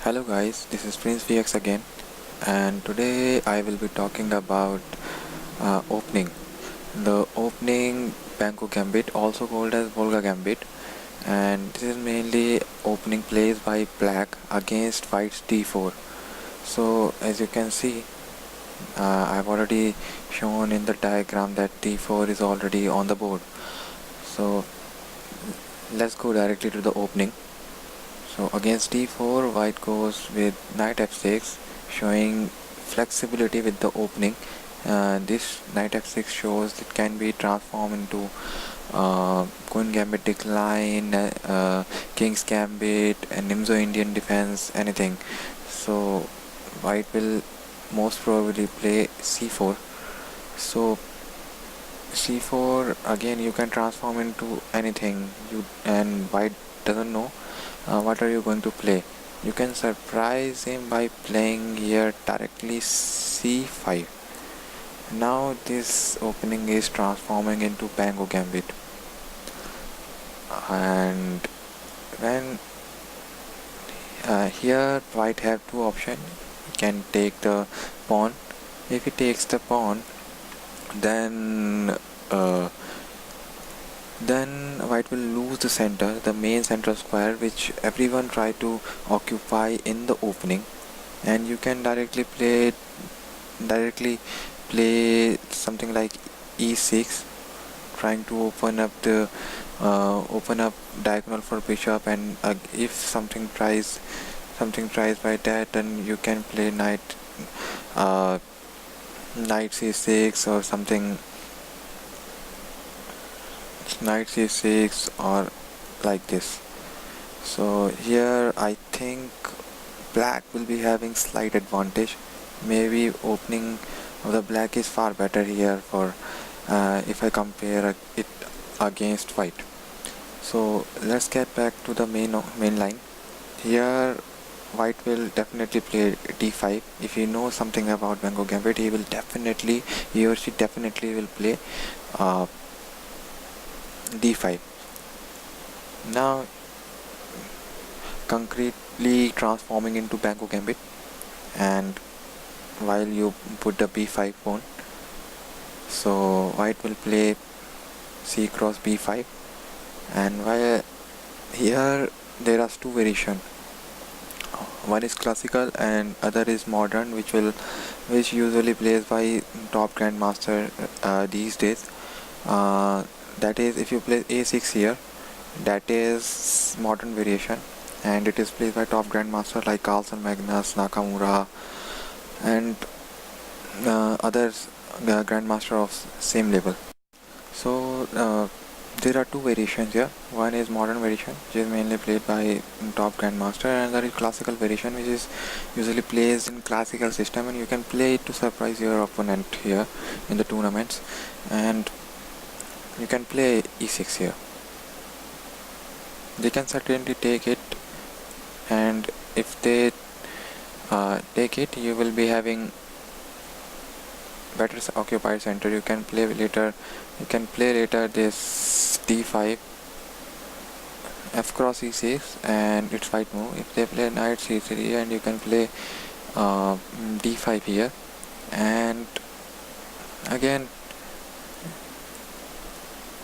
Hello guys, this is Prince VX again, and today I will be talking about opening. The opening Benko Gambit, also called as Volga Gambit, and this is mainly opening plays by black against white's d4. So as you can see, I've already shown in the diagram that d4 is already on the board. So let's go directly to the opening. So against d4, white goes with knight f6, showing flexibility with the opening. This knight f6 shows it can be transformed into queen gambit decline, king's gambit, and nimzo Indian defense, anything. So white will most probably play c4. So c4 again you can transform into anything, and white doesn't know what are you going to play. You can surprise him by playing here directly c5. Now this opening is transforming into Benko Gambit, and when here white have two options. He can take the pawn. If he takes the pawn, then white will lose the center, the main central square, which everyone try to occupy in the opening, and you can directly play something like e6, trying to open up diagonal for bishop, and if something tries by that, then you can play knight c6 or something, knight c6 or like this. So here I think black will be having slight advantage. Maybe opening of the black is far better here for if I compare it against white. So let's get back to the main line. Here white will definitely play d5. If you know something about Benko Gambit, he or she definitely will play d5. Now concretely transforming into Benko Gambit, and while you put the b5 pawn, so white will play c cross b5, and while here there are two variations. One is classical and other is modern, which usually plays by top grandmaster these days. That is, if you play a6 here, that is modern variation, and it is played by top grandmaster like Carlsen, Magnus, Nakamura, and others grandmaster of same level. So there are two variations here. One is modern variation, which is mainly played by top grandmaster, and another is classical variation, which is usually plays in classical system, and you can play it to surprise your opponent here in the tournaments. And you can play e6 here. They can certainly take it, and if they take it, you will be having better occupied center. You can play later this d5, f cross e6, and it's white move. If they play knight c3, and you can play d5 here, and again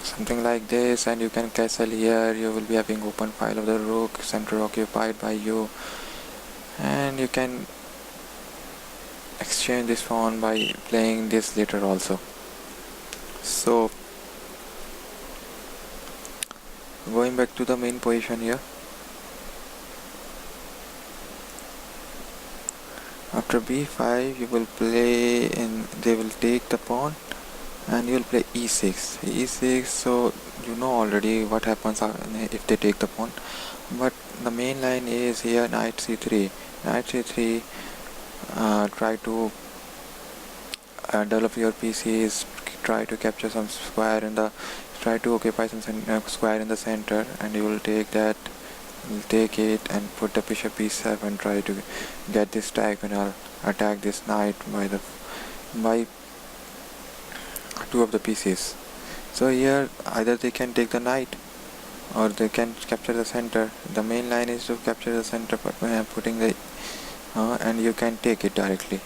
something like this, and you can castle here. You will be having open file of the rook, center occupied by you, and you can exchange this pawn by playing this later also. So going back to the main position here, after b5 you will play, and they will take the pawn, and you will play e6. So you know already what happens if they take the pawn, but the main line is here knight c3. Try to develop your pieces, try to capture some square try to occupy some square in the center, and you will take that. You'll take it and put the bishop e7, try to get this diagonal, attack this knight by two of the pieces. So here either they can take the knight or they can capture the center. The main line is to capture the center by putting the and you can take it directly.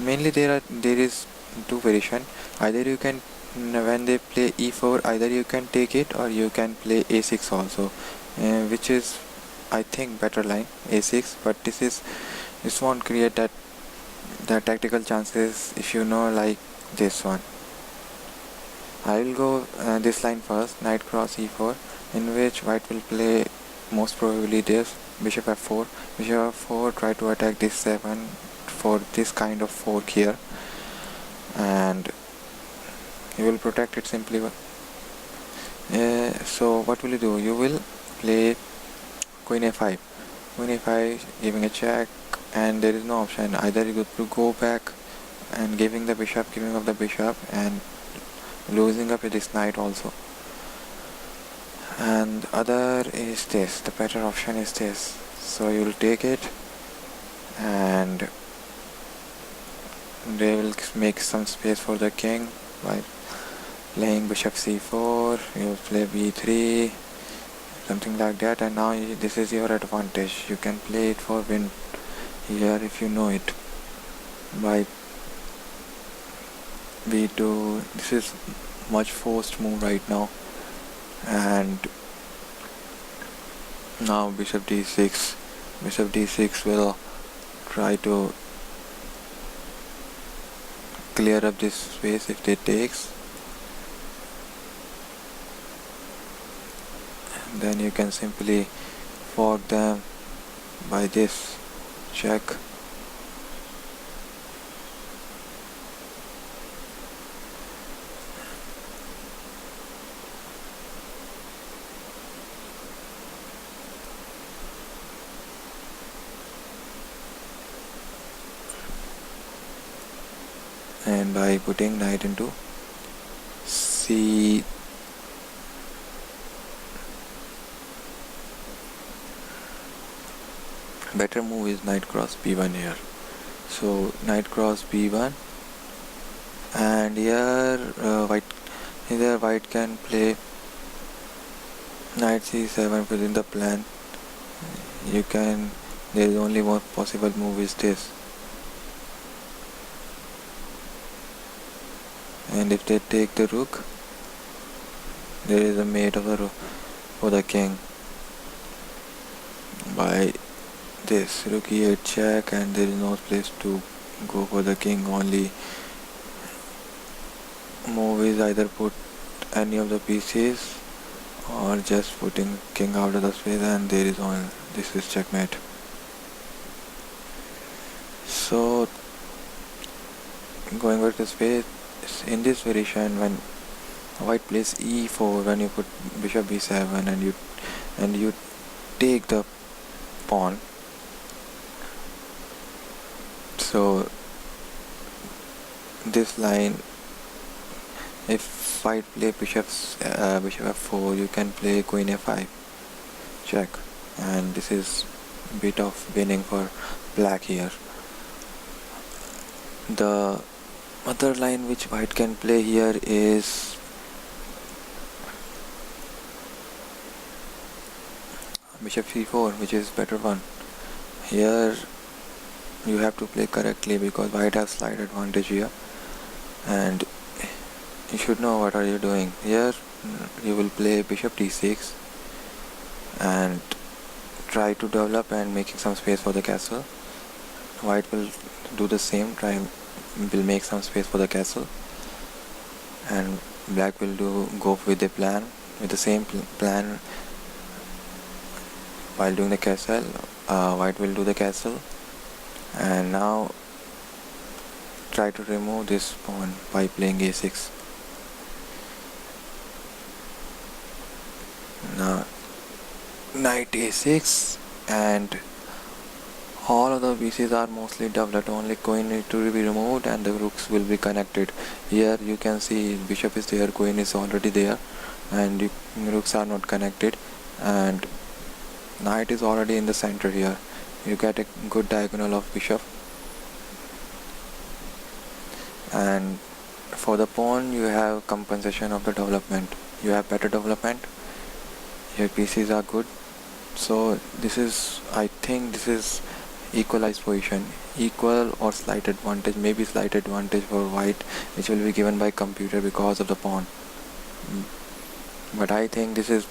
Mainly there is two variation. Either you can, when they play e4, either you can take it or you can play a6 also, which is I think better line a6. But this won't create that tactical chances if you know, like this one. I will go this line first, knight cross e4, in which white will play most probably this bishop f4. Bishop f4, try to attack this 7 for this kind of fork here, and you will protect it simply. So what will you do? You will play queen a5. Queen a5 giving a check, and there is no option. Either you go back and giving up the bishop, and losing up this knight also. And other is this, the better option is this. So you will take it, and they will make some space for the king by playing bishop c4. You will play b3, something like that, and now this is your advantage. You can play it for win here if you know it. By b2, this is much forced move right now, and now bishop d6. Bishop d6 will try to clear up this space if they takes. Then you can simply fork them by this check. And by putting knight into c, better move is knight cross b1 here. So knight cross b1, and here white can play knight c7 within the plan. There is only one possible move is this. And if they take the rook, there is a mate of the rook for the king by this rook e8 check, and there is no place to go for the king. Only move is either put any of the pieces or just putting king out of the space, and there is only this is checkmate. So going back to space, in this variation, when white plays e4, when you put bishop b7 and you take the pawn, so this line, if white play bishop f4, you can play queen a5 check, and this is a bit of winning for black here. The other line which white can play here is bishop c4, which is better one. Here you have to play correctly because white has slight advantage here, and you should know what are you doing. Here you will play bishop d6 and try to develop and making some space for the castle. White will do the same, will make some space for the castle, and black will go with the same plan. While doing the castle, white will do the castle, and now try to remove this pawn by playing a6. Now knight a6, and all of the pieces are mostly developed. Only queen need to be removed and the rooks will be connected. Here you can see bishop is there, queen is already there, and rooks are not connected, and knight is already in the center here. You get a good diagonal of bishop, and for the pawn you have compensation of the development. You have better development, your pieces are good. So this is, I think this is equalized position, equal or slight advantage, maybe slight advantage for white, which will be given by computer because of the pawn. But I think this is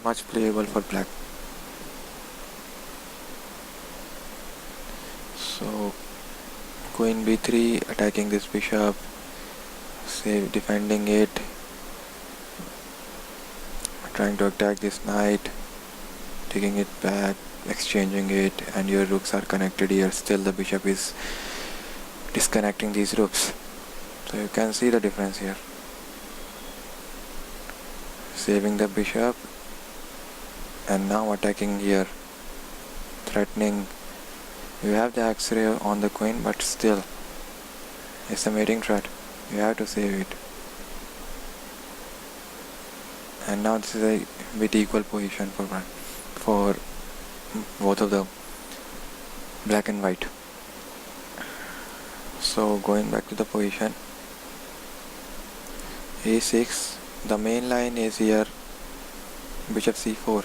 much playable for black. So queen b3, attacking this bishop, say defending it, trying to attack this knight, taking it back, exchanging it, and your rooks are connected here. Still the bishop is disconnecting these rooks. So you can see the difference here. Saving the bishop, and now attacking here, threatening. You have the x-ray on the queen, but still it's a mating threat. You have to save it. And now this is a bit equal position for both of the black and white. So going back to the position, a6, the main line is here, bishop c4.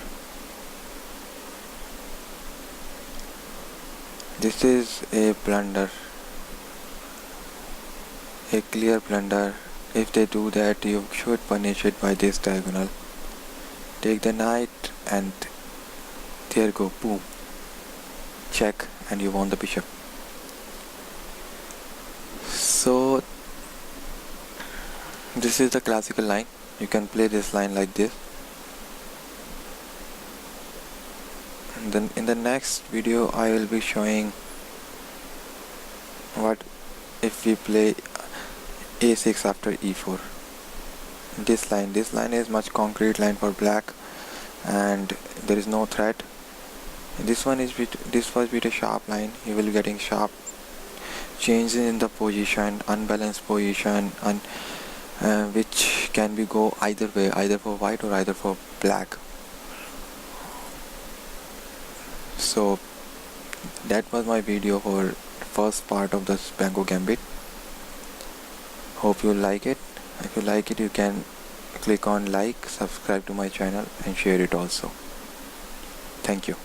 This is a blunder, a clear blunder. If they do that, you should punish it by this diagonal. Take the knight, and there go, boom, check, and you won the bishop. So this is the classical line. You can play this line like this. And then in the next video I will be showing what if we play a6 after e4. This line is much concrete line for black, and there is no threat. This was with a sharp line. You will be getting sharp changes in the position, unbalanced position, and which can be go either way, either for white or either for black. So that was my video for first part of this Benko Gambit. Hope you like it. If you like it, you can click on like, subscribe to my channel, and share it also. Thank you.